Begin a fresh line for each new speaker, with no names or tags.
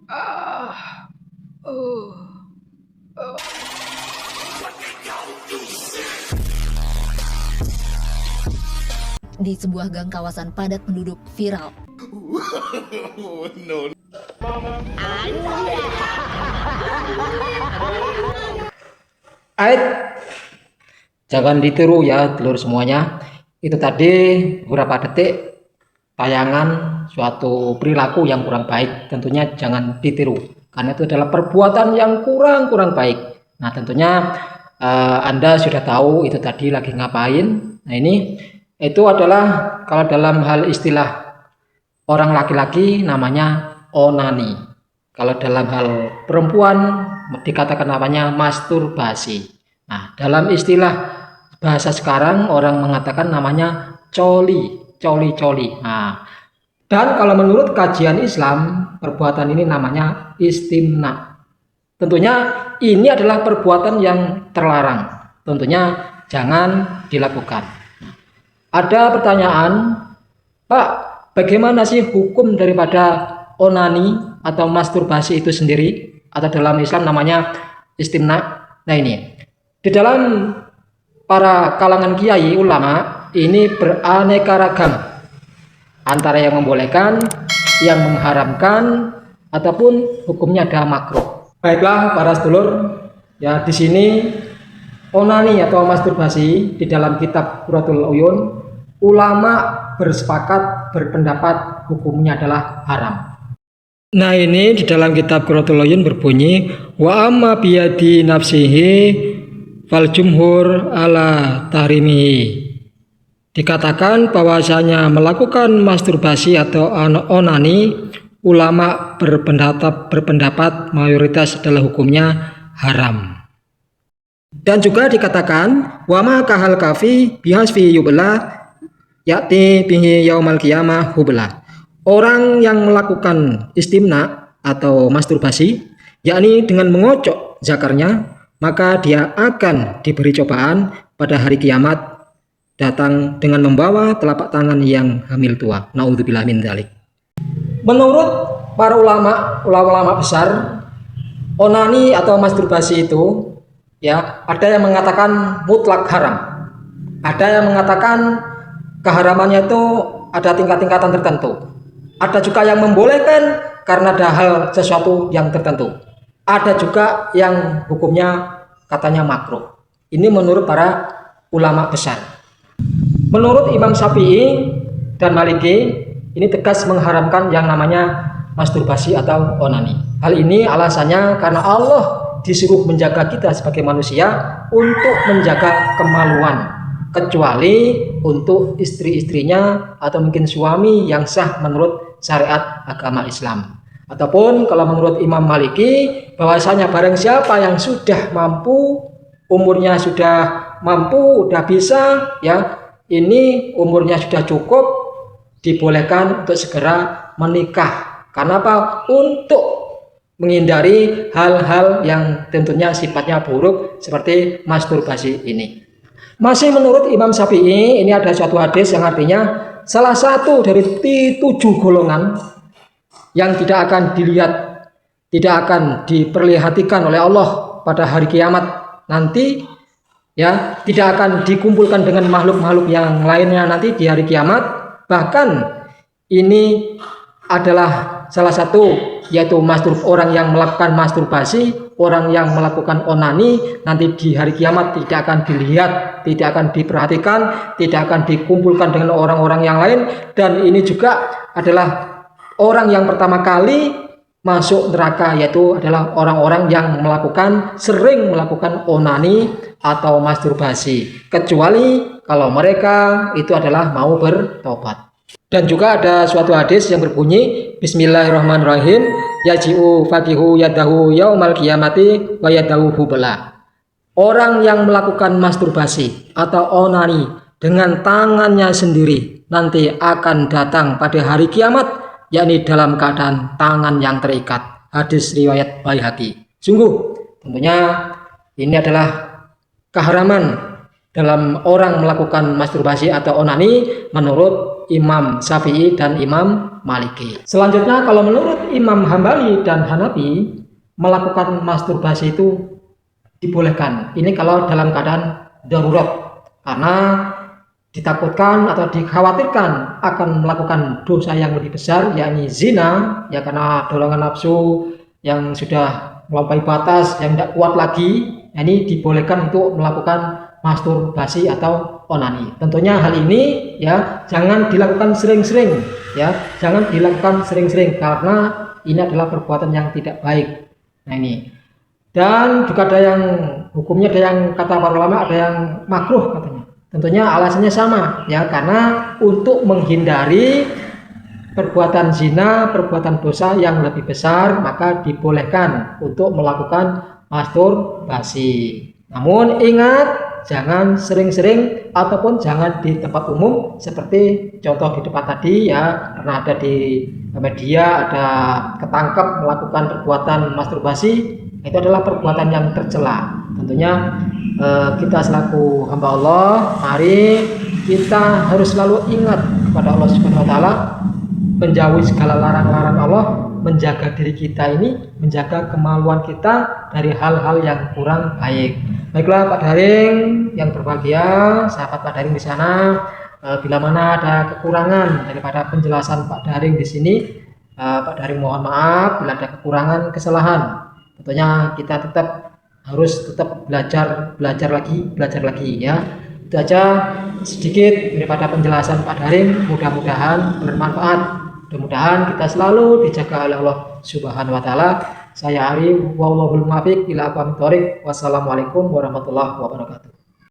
Ah, oh, oh.
Di sebuah gang kawasan padat penduduk viral.
No.
Ait, jangan ditiru ya telur semuanya. Itu tadi beberapa detik tayangan suatu perilaku yang kurang baik. Tentunya jangan ditiru karena itu adalah perbuatan yang kurang baik. Nah, tentunya Anda sudah tahu itu tadi lagi ngapain. Nah, ini itu adalah kalau dalam hal istilah orang laki-laki namanya onani. Kalau dalam hal perempuan dikatakan namanya masturbasi. Nah, dalam istilah bahasa sekarang orang mengatakan namanya coli. Nah, dan kalau menurut kajian Islam, perbuatan ini namanya istimna. Tentunya ini adalah perbuatan yang terlarang. Tentunya jangan dilakukan. Ada pertanyaan, Pak, bagaimana sih hukum daripada onani atau masturbasi itu sendiri? Atau dalam Islam namanya istimna. Nah, ini di dalam para kalangan kiai ulama ini beraneka ragam antara yang membolehkan, yang mengharamkan, ataupun hukumnya ada makruh. Baiklah para sedulur, ya di sini onani atau masturbasi di dalam kitab Qurratul Uyun, ulama bersepakat berpendapat hukumnya adalah haram. Nah, ini di dalam kitab Qurratul Uyun berbunyi wa amma biyadi nafsihi fal jumhur ala tahrimihi. Dikatakan bahwasanya melakukan masturbasi atau onani, ulama berpendapat mayoritas adalah hukumnya haram. Dan juga dikatakan wama kahal kafi bihasfi yubla yakti bihi yaumal qiyamah hubla. Orang yang melakukan istimna atau masturbasi, yakni dengan mengocok zakarnya, maka dia akan diberi cobaan pada hari kiamat datang dengan membawa telapak tangan yang hamil tua. Naudzubillah min dzalik. Menurut para ulama besar, onani atau masturbasi itu ya ada yang mengatakan mutlak haram. Ada yang mengatakan keharamannya itu ada tingkat-tingkatan tertentu. Ada juga yang membolehkan karena ada hal sesuatu yang tertentu. Ada juga yang hukumnya katanya makruh. Ini menurut para ulama besar. Menurut Imam Syafi'i dan Maliki, ini tegas mengharamkan yang namanya masturbasi atau onani. Hal ini alasannya karena Allah disuruh menjaga kita sebagai manusia untuk menjaga kemaluan, kecuali untuk istri-istrinya atau mungkin suami yang sah menurut syariat agama Islam. Ataupun kalau menurut Imam Maliki, bahwasanya barang siapa yang sudah mampu, umurnya sudah mampu, udah bisa, ya ini umurnya sudah cukup, dibolehkan untuk segera menikah. Karena apa? Untuk menghindari hal-hal yang tentunya sifatnya buruk seperti masturbasi ini. Masih menurut Imam Syafi'i, ini ada suatu hadis yang artinya salah satu dari 7 golongan yang tidak akan dilihat, tidak akan diperlihatkan oleh Allah pada hari kiamat nanti, ya tidak akan dikumpulkan dengan makhluk-makhluk yang lainnya nanti di hari kiamat. Bahkan ini adalah salah satu, yaitu orang yang melakukan masturbasi, orang yang melakukan onani nanti di hari kiamat tidak akan dilihat, tidak akan diperhatikan, tidak akan dikumpulkan dengan orang-orang yang lain. Dan ini juga adalah orang yang pertama kali masuk neraka, yaitu adalah orang-orang yang sering melakukan onani atau masturbasi, kecuali kalau mereka itu adalah mau bertobat. Dan juga ada suatu hadis yang berbunyi Bismillahirrahmanirrahim, yaji'u faqihu yadahu yaumal qiyamati wa yadahu hubla. Orang yang melakukan masturbasi atau onani dengan tangannya sendiri nanti akan datang pada hari kiamat, yakni dalam keadaan tangan yang terikat. Hadis riwayat Baihaqi. Sungguh tentunya ini adalah keharaman dalam orang melakukan masturbasi atau onani menurut Imam Syafi'i dan Imam Maliki. Selanjutnya kalau menurut Imam Hambali dan Hanafi, melakukan masturbasi itu dibolehkan. Ini kalau dalam keadaan darurat, karena ditakutkan atau dikhawatirkan akan melakukan dosa yang lebih besar, yakni zina, ya karena dorongan nafsu yang sudah melampaui batas, yang tidak kuat lagi, ini dibolehkan untuk melakukan masturbasi atau onani. Tentunya hal ini ya jangan dilakukan sering-sering, ya jangan dilakukan sering-sering karena ini adalah perbuatan yang tidak baik. Nah ini, dan juga ada yang hukumnya, ada yang kata para ulama ada yang makruh katanya. Tentunya alasannya sama, ya karena untuk menghindari perbuatan zina, perbuatan dosa yang lebih besar, maka dibolehkan untuk melakukan masturbasi. Namun ingat, jangan sering-sering ataupun jangan di tempat umum seperti contoh di depan tadi ya, karena ada di media ada ketangkep melakukan perbuatan masturbasi, itu adalah perbuatan yang tercela. Tentunya kita selaku hamba Allah, mari kita harus selalu ingat kepada Allah Subhanahu wa taala, menjauhi segala larang-larang Allah, menjaga diri kita ini, menjaga kemaluan kita dari hal-hal yang kurang baik. Baiklah Pak Daring yang berbahagia, sahabat Pak Daring di sana, bila mana ada kekurangan daripada penjelasan Pak Daring di sini, Pak Daring mohon maaf bila ada kekurangan, kesalahan. Tentunya kita harus tetap belajar lagi ya. Itu aja sedikit daripada penjelasan Pak Daring, mudah-mudahan bermanfaat. Mudah-mudahan kita selalu dijaga oleh Allah Subhanahu wa taala. Saya Ari, wallahul muwaffiq ila aqwamit thoriq. Wassalamualaikum warahmatullahi wabarakatuh.